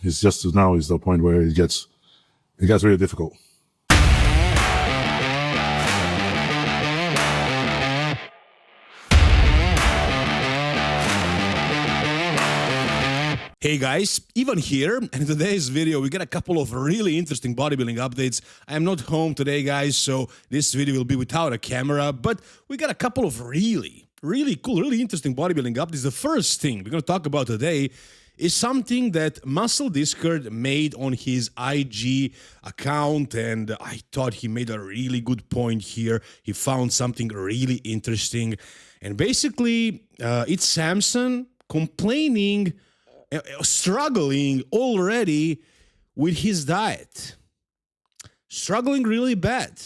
It's just now is the point where it gets really difficult. Hey guys, Ivan here, and in today's video we got a couple of really interesting bodybuilding updates. I am not home today, guys, so this video will be without a camera, but we got a couple of really cool, really interesting bodybuilding updates. The first thing we're going to talk about today is something that Muscle Discord made on his IG account, and I thought he made a really good point here. He found something really interesting, and basically it's Samson complaining, struggling already with his diet. Struggling really bad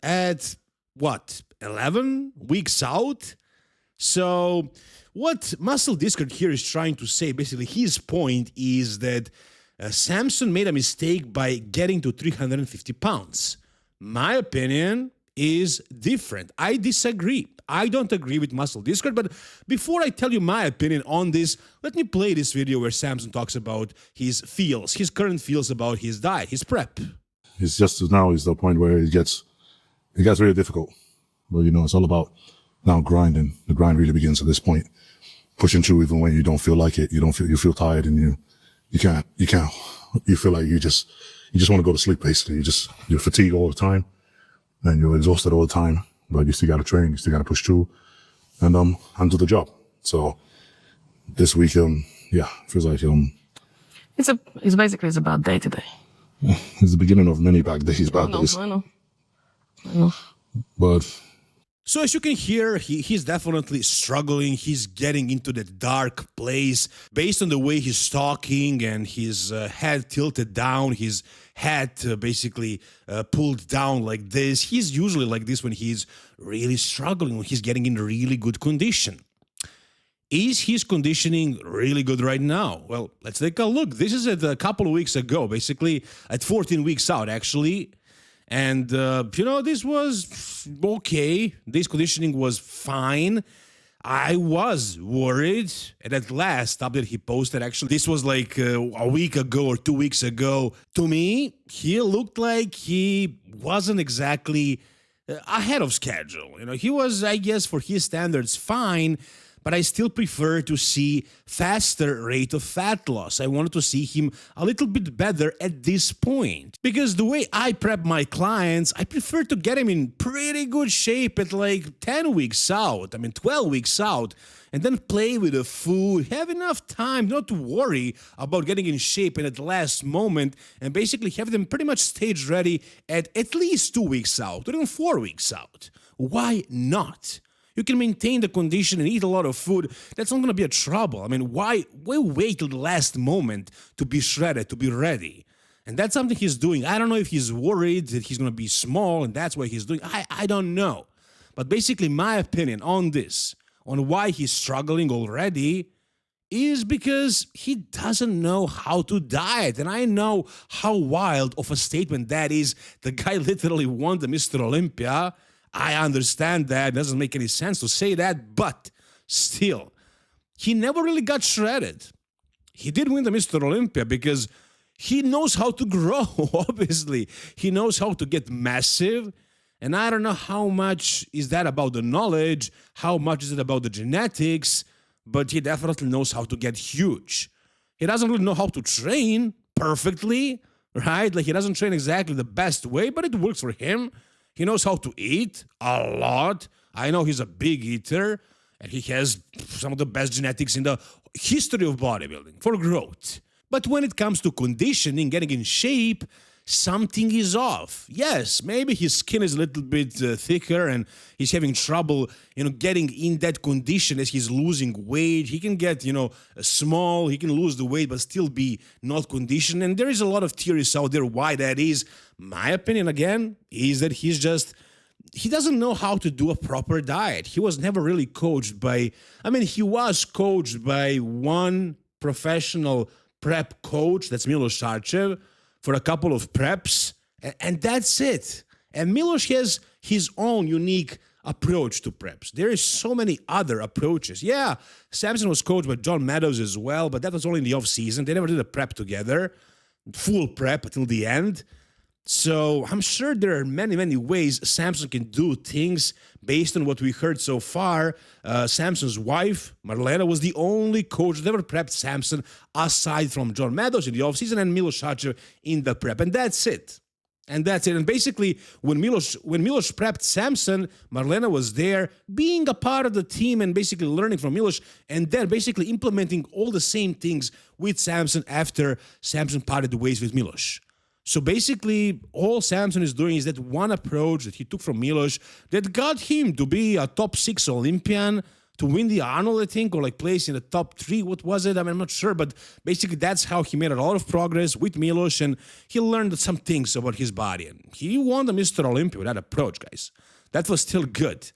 at, what, 11 weeks out? So what Muscle Discord here is trying to say, basically his point is that Samson made a mistake by getting to 350 pounds. My opinion is different. I disagree. I don't agree with Muscle Discord, but before I tell you my opinion on this, let me play this video where Samson talks about his current feels about his diet, his prep. It's just now is the point where it gets really difficult. But you know, it's all about now grinding. The grind really begins at this point. Pushing through even when you don't feel like it. You feel tired and you can't. You feel like you just want to go to sleep basically. You're fatigued all the time and you're exhausted all the time. But you still got to train, you still got to push through and do the job. So this week, feels like It's basically a bad day today. it's the beginning of many bad days, days. I know. But So as you can hear, he's definitely struggling. He's getting into that dark place based on the way he's talking and his head tilted down, his head basically pulled down like this. He's usually like this when he's really struggling, when he's getting in really good condition. Is his conditioning really good right now? Well, let's take a look. This is at a couple of weeks ago, basically at 14 weeks out, actually. And, this was okay. This conditioning was fine. I was worried. And at last update he posted, actually, this was like a week ago or 2 weeks ago. To me, he looked like he wasn't exactly ahead of schedule. He was, I guess, for his standards, fine. But I still prefer to see faster rate of fat loss. I wanted to see him a little bit better at this point. Because the way I prep my clients, I prefer to get him in pretty good shape at like 10 weeks out, 12 weeks out, and then play with the food, have enough time not to worry about getting in shape at the last moment, and basically have them pretty much stage ready at least 2 weeks out, or even 4 weeks out. Why not? You can maintain the condition and eat a lot of food. That's not going to be a trouble. Why wait till the last moment to be shredded, to be ready? And that's something he's doing. I don't know if he's worried that he's going to be small and that's what he's doing. I don't know. But basically my opinion on this, on why he's struggling already, is because he doesn't know how to diet. And I know how wild of a statement that is. The guy literally won the Mr. Olympia. I understand that. It doesn't make any sense to say that, but still, he never really got shredded. He did win the Mr. Olympia because he knows how to grow, obviously. He knows how to get massive, and I don't know how much is that about the knowledge, how much is it about the genetics, but he definitely knows how to get huge. He doesn't really know how to train perfectly, right? Like, he doesn't train exactly the best way, but it works for him. He knows how to eat a lot. I know he's a big eater, and he has some of the best genetics in the history of bodybuilding for growth. But when it comes to conditioning, getting in shape, something is off. Yes, maybe his skin is a little bit thicker and he's having trouble, getting in that condition as he's losing weight. He can get, small, he can lose the weight but still be not conditioned. And there is a lot of theories out there why that is. My opinion, again, is that he doesn't know how to do a proper diet. He was never really coached by, he was coached by one professional prep coach, that's Milos Sarcev, for a couple of preps, and that's it. And Milos has his own unique approach to preps. There is so many other approaches. Yeah, Samson was coached by John Meadows as well, but that was only in the off season. They never did a prep together, full prep until the end. So I'm sure there are many, many ways Samson can do things based on what we heard so far. Samson's wife, Marlena, was the only coach that ever prepped Samson aside from John Meadows in the offseason and Milos Hachev in the prep. And that's it. And that's it. And basically, when Milos prepped Samson, Marlena was there being a part of the team and basically learning from Milos and then basically implementing all the same things with Samson after Samson parted ways with Milos. So basically, all Samson is doing is that one approach that he took from Milos that got him to be a top 6 Olympian, to win the Arnold, I think, or like place in the top 3. What was it? I mean, I'm not sure, but basically that's how he made a lot of progress with Milos, and he learned some things about his body. And he won the Mr. Olympia with that approach, guys. That was still good.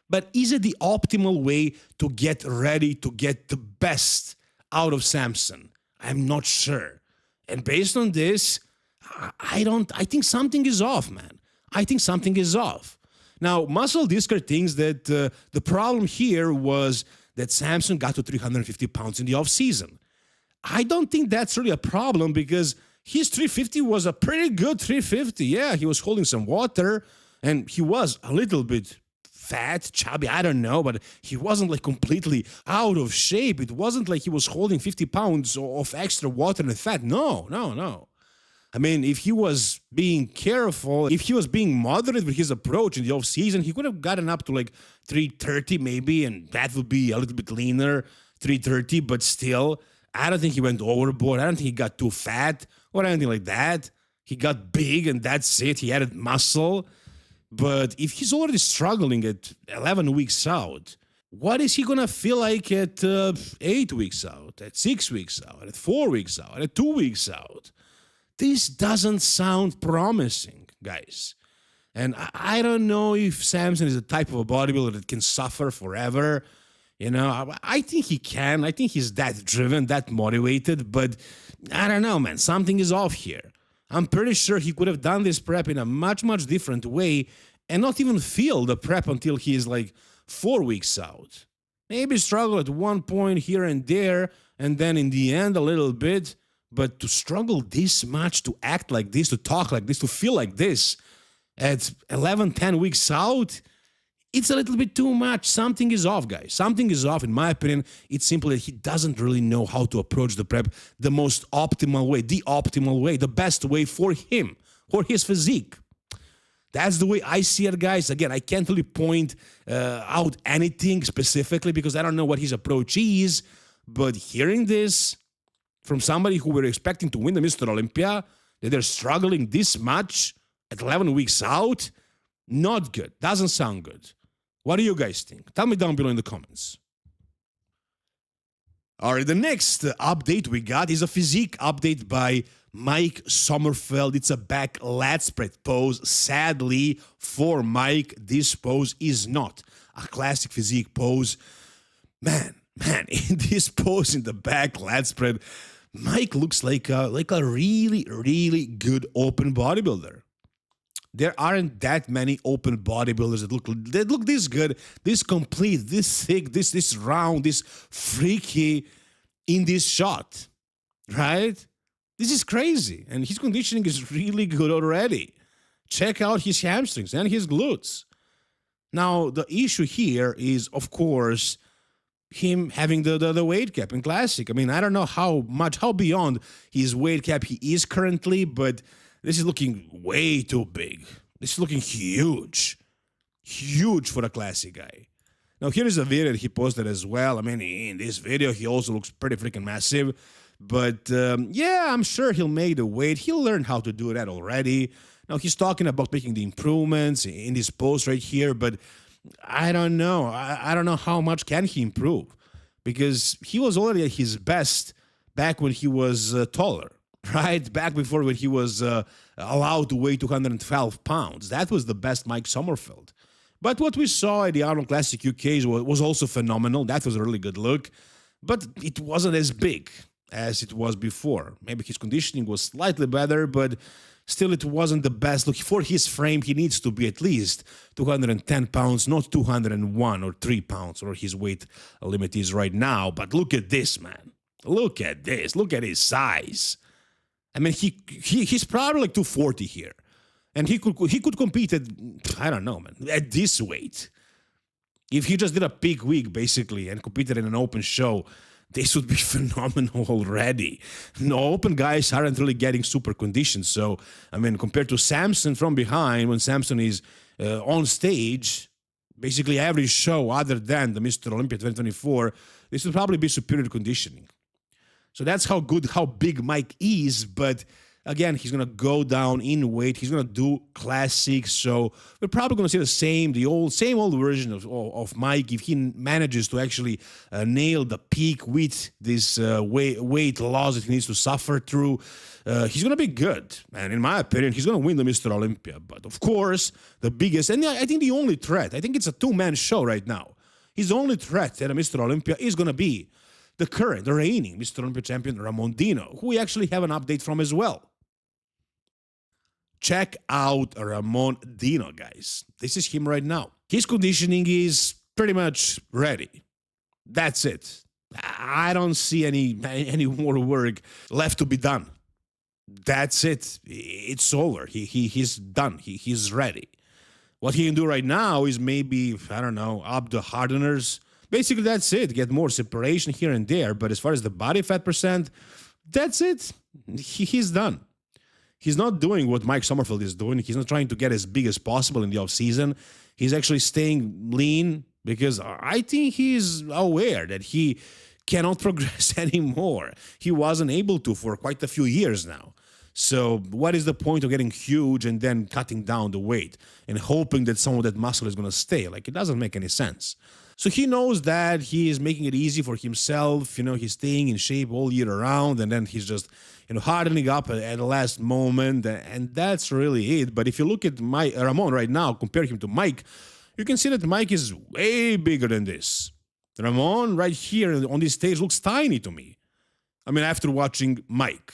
But is it the optimal way to get ready to get the best out of Samson? I'm not sure. And based on this, I think something is off, man. I think something is off. Now, Muscle Discard thinks that the problem here was that Samson got to 350 pounds in the offseason. I don't think that's really a problem because his 350 was a pretty good 350. Yeah, he was holding some water and he was a little bit fat, chubby, I don't know, but he wasn't like completely out of shape. It wasn't like he was holding 50 pounds of extra water and fat. No. I mean, if he was being careful, if he was being moderate with his approach in the off-season, he could have gotten up to like 330 maybe, and that would be a little bit leaner, 330, but still, I don't think he went overboard. I don't think he got too fat or anything like that. He got big, and that's it. He added muscle. But if he's already struggling at 11 weeks out, what is he going to feel like at 8 weeks out, at 6 weeks out, at 4 weeks out, at 2 weeks out? This doesn't sound promising, guys. And I don't know if Samson is the type of a bodybuilder that can suffer forever. You know, I think he can. I think he's that driven, that motivated. But I don't know, man. Something is off here. I'm pretty sure he could have done this prep in a much, much different way and not even feel the prep until he is like 4 weeks out. Maybe struggle at one point here and there, and then in the end a little bit. But to struggle this much, to act like this, to talk like this, to feel like this at 11, 10 weeks out, it's a little bit too much. Something is off, guys. Something is off. In my opinion, it's simply that he doesn't really know how to approach the prep the most optimal way, the optimal way, the best way for him, for his physique. That's the way I see it, guys. Again, I can't really point out anything specifically because I don't know what his approach is. But hearing this from somebody who we're expecting to win the Mr. Olympia, that they're struggling this much at 11 weeks out, not good. Doesn't sound good. What do you guys think? Tell me down below in the comments. All right, the next update we got is a physique update by Mike Sommerfeld. It's a back lat spread pose. Sadly, for Mike, this pose is not a classic physique pose. Man, in this pose in the back lat spread, Mike looks like a really, really good open bodybuilder. There aren't that many open bodybuilders that look this good, this complete, this thick, this round, this freaky in this shot, right? This is crazy, and his conditioning is really good already. Check out his hamstrings and his glutes. Now, the issue here is, of course, him having the weight cap in Classic. I mean, I don't know how beyond his weight cap he is currently, but this is looking way too big. This is looking huge. Huge for a Classic guy. Now, here is a video that he posted as well. I mean, in this video, he also looks pretty freaking massive. But, yeah, I'm sure he'll make the weight. He'll learn how to do that already. Now, he's talking about making the improvements in this post right here, but I don't know. I don't know how much can he improve, because he was already at his best back when he was taller, right? Back before when he was allowed to weigh 212 pounds. That was the best Mike Sommerfeld. But what we saw at the Arnold Classic UK was also phenomenal. That was a really good look, but it wasn't as big as it was before. Maybe his conditioning was slightly better, but Still, it wasn't the best. Look, for his frame, he needs to be at least 210 pounds, not 201 or 3 pounds, or his weight limit is right now. But look at this, man. Look at this. Look at his size. I mean, he's probably like 240 here. And he could compete at, I don't know, man, at this weight. If he just did a peak week, basically, and competed in an open show, this would be phenomenal already. No, open guys aren't really getting super conditioned. So, I mean, compared to Samson from behind, when Samson is on stage, basically every show other than the Mr. Olympia 2024, this would probably be superior conditioning. So that's how good, how big Mike is. But again, he's going to go down in weight. He's going to do classics. So we're probably going to see the same old version of Mike if he manages to actually nail the peak with this weight loss that he needs to suffer through. He's going to be good. And in my opinion, he's going to win the Mr. Olympia. But of course, the biggest, and I think the only threat, I think it's a two-man show right now. His only threat at a Mr. Olympia is going to be the reigning Mr. Olympia champion, Ramon Dino, who we actually have an update from as well. Check out Ramon Dino, guys. This is him right now. His conditioning is pretty much ready. That's it. I don't see any more work left to be done. That's it. It's over. He's done. He's ready. What he can do right now is maybe, I don't know, up the hardeners. Basically, that's it. Get more separation here and there. But as far as the body fat percent, that's it. He's done. He's not doing what Mike Sommerfeld is doing. He's not trying to get as big as possible in the offseason. He's actually staying lean because I think he's aware that he cannot progress anymore. He wasn't able to for quite a few years now. So what is the point of getting huge and then cutting down the weight and hoping that some of that muscle is going to stay? Like, it doesn't make any sense. So he knows that he is making it easy for himself. You know, he's staying in shape all year around, and then he's just, hardening up at the last moment, and that's really it. But if you look at Ramon right now, compare him to Mike, you can see that Mike is way bigger than this. Ramon right here on this stage looks tiny to me. I mean, after watching Mike,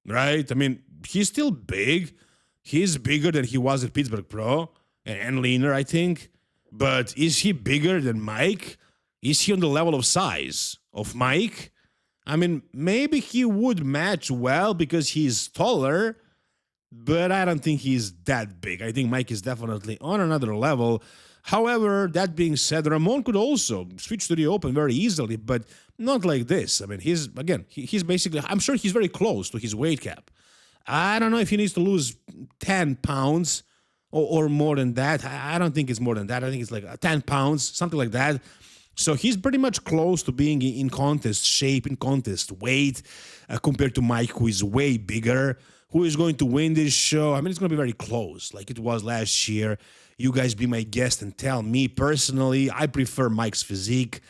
right? I mean, he's still big. He's bigger than he was at Pittsburgh Pro, and leaner, I think. But is he bigger than Mike? Is he on the level of size of Mike? I mean, maybe he would match well because he's taller, but I don't think he's that big. I think Mike is definitely on another level. However, that being said, Ramon could also switch to the open very easily, but not like this. I mean, he's basically, I'm sure he's very close to his weight cap. I don't know if he needs to lose 10 pounds or more than that. I don't think it's more than that. I think it's like 10 pounds, something like that. So he's pretty much close to being in contest shape, in contest weight, compared to Mike, who is way bigger. Who is going to win this show? I mean, it's going to be very close, like it was last year. You guys be my guest and tell me. Personally, I prefer Mike's physique.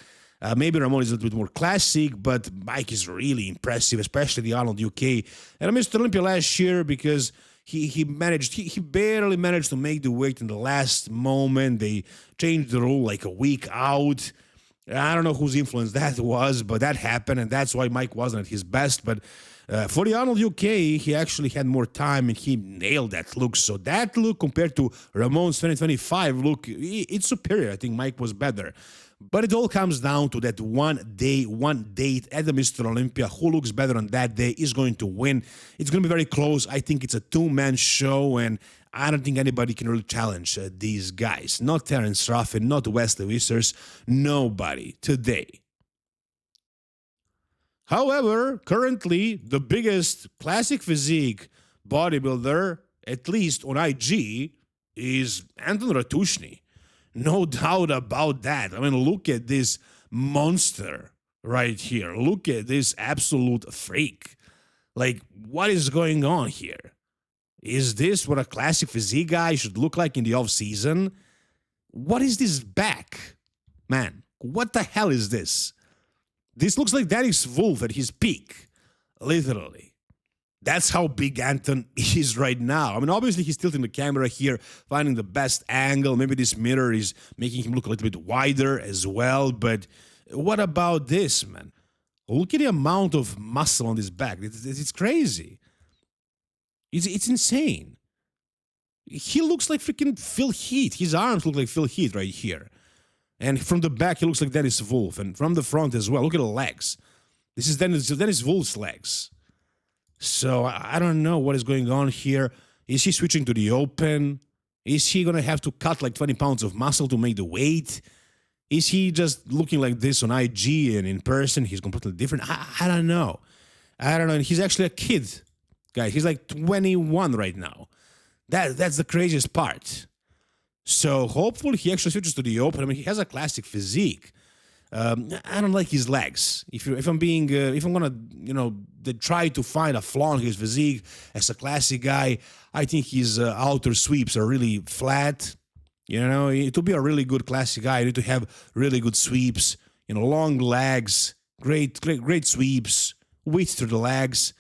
Maybe Ramon is a little bit more classic, but Mike is really impressive, especially the Arnold UK. And I missed Olympia last year because he barely managed to make the weight in the last moment. They changed the rule like a week out. I don't know whose influence that was, but that happened, and that's why Mike wasn't at his best. But for the Arnold UK, he actually had more time, and he nailed that look. So that look compared to Ramon's 2025 look, it's superior. I think Mike was better. But it all comes down to that one date at the Mr. Olympia. Who looks better on that day is going to win. It's going to be very close. I think it's a two-man show, and I don't think anybody can really challenge these guys. Not Terence Ruffin, not Wesley Wissers, nobody today. However, currently, the biggest classic physique bodybuilder, at least on IG, is Anton Ratushnyi. No doubt about that. I mean, look at this monster right here. Look at this absolute freak. Like, what is going on here? Is this what a classic physique guy should look like in the off-season? What is this back? Man, what the hell is this? This looks like Dennis Wolf at his peak. Literally. That's how big Anton is right now. I mean, obviously, he's tilting the camera here, finding the best angle. Maybe this mirror is making him look a little bit wider as well. But what about this, man? Look at the amount of muscle on this back. It's crazy. It's insane. He looks like freaking Phil Heath. His arms look like Phil Heath right here. And from the back, he looks like Dennis Wolf. And from the front as well. Look at the legs. This is Dennis Wolf's legs. So I don't know what is going on here. Is he switching to the open? Is he going to have to cut like 20 pounds of muscle to make the weight? Is he just looking like this on IG and in person he's completely different? I don't know. I don't know. And he's actually a kid, guys. He's like 21 right now. That's the craziest part. So hopefully he actually switches to the open. I mean, he has a classic physique. I don't like his legs. If I'm gonna try to find a flaw in his physique as a classic guy, I think his outer sweeps are really flat. To be a really good classic guy, you need to have really good sweeps. Long legs, great sweeps, width to the legs.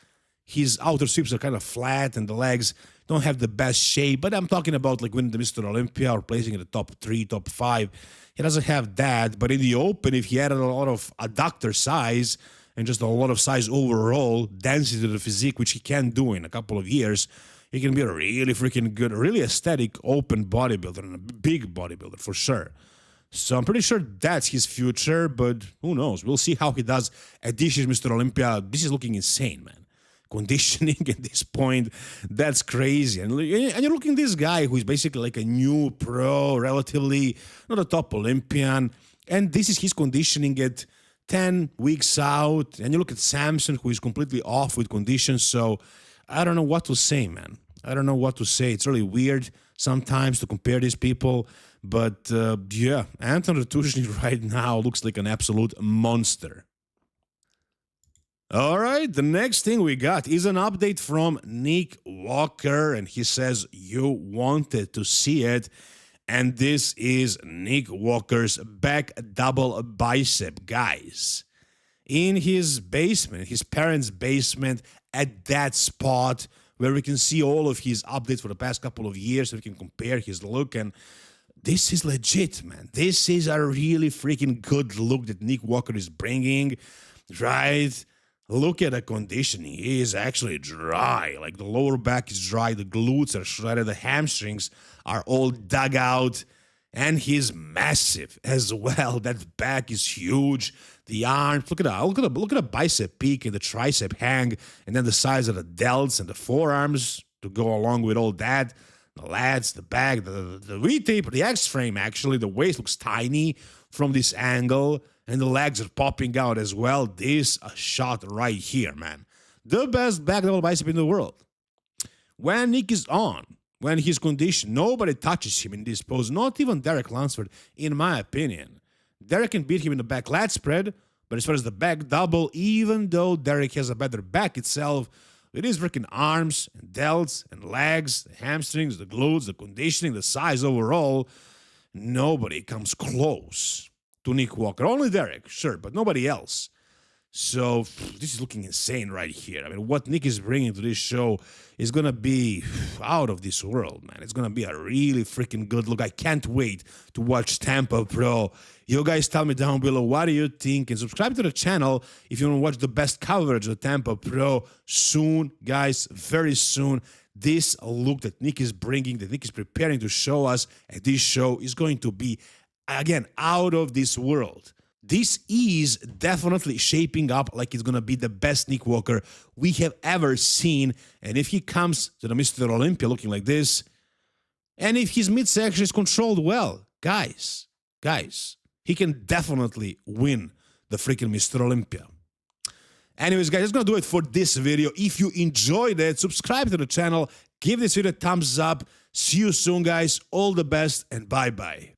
His outer sweeps are kind of flat, and the legs don't have the best shape. But I'm talking about like winning the Mr. Olympia or placing in the top 3, top 5. He doesn't have that. But in the open, if he added a lot of adductor size and just a lot of size overall, density to the physique, which he can do in a couple of years, he can be a really freaking good, really aesthetic open bodybuilder and a big bodybuilder for sure. So I'm pretty sure that's his future, but who knows? We'll see how he does at this year's Mr. Olympia. This is looking insane, man. Conditioning at this point, that's crazy. And you're looking at this guy who is basically like a new pro, relatively, not a top Olympian. And this is his conditioning at 10 weeks out. And you look at Samson, who is completely off with conditions. So I don't know what to say, man. I don't know what to say. It's really weird sometimes to compare these people. But yeah, Anton Ratushnyi right now looks like an absolute monster. All right, the next thing we got is an update from Nick Walker, and he says you wanted to see it. And this is Nick Walker's back double bicep, guys. In his basement, his parents' basement, at that spot where we can see all of his updates for the past couple of years, so we can compare his look. And this is legit, man. This is a really freaking good look that Nick Walker is bringing, right? Look at the conditioning. He is actually dry. Like the lower back is dry, the glutes are shredded, the hamstrings are all dug out, and he's massive as well. That back is huge. The arms, look at the bicep peak and the tricep hang, and then the size of the delts and the forearms to go along with all that. The lats, the back, the V-tape, the X-frame. Actually, the waist looks tiny from this angle. And the legs are popping out as well. This a shot right here, man. The best back double bicep in the world. When Nick is on, when he's conditioned, nobody touches him in this pose. Not even Derek Lunsford, in my opinion. Derek can beat him in the back lat spread, but as far as the back double, even though Derek has a better back itself, with his freaking arms and delts and legs, the hamstrings, the glutes, the conditioning, the size overall, nobody comes close to Nick Walker. Only Derek, sure, but nobody else. So this is looking insane right here. I mean, what Nick is bringing to this show is going to be out of this world, man. It's going to be a really freaking good look. I can't wait to watch Tampa Pro. You guys tell me down below, what do you think? And subscribe to the channel if you want to watch the best coverage of Tampa Pro soon, guys, very soon. This look that Nick is bringing, that Nick is preparing to show us at this show is going to be, again, out of this world. This is definitely shaping up like it's going to be the best Nick Walker we have ever seen. And if he comes to the Mr. Olympia looking like this, and if his midsection is controlled well, guys, he can definitely win the freaking Mr. Olympia. Anyways, guys, that's going to do it for this video. If you enjoyed it, subscribe to the channel, give this video a thumbs up. See you soon, guys. All the best, and bye-bye.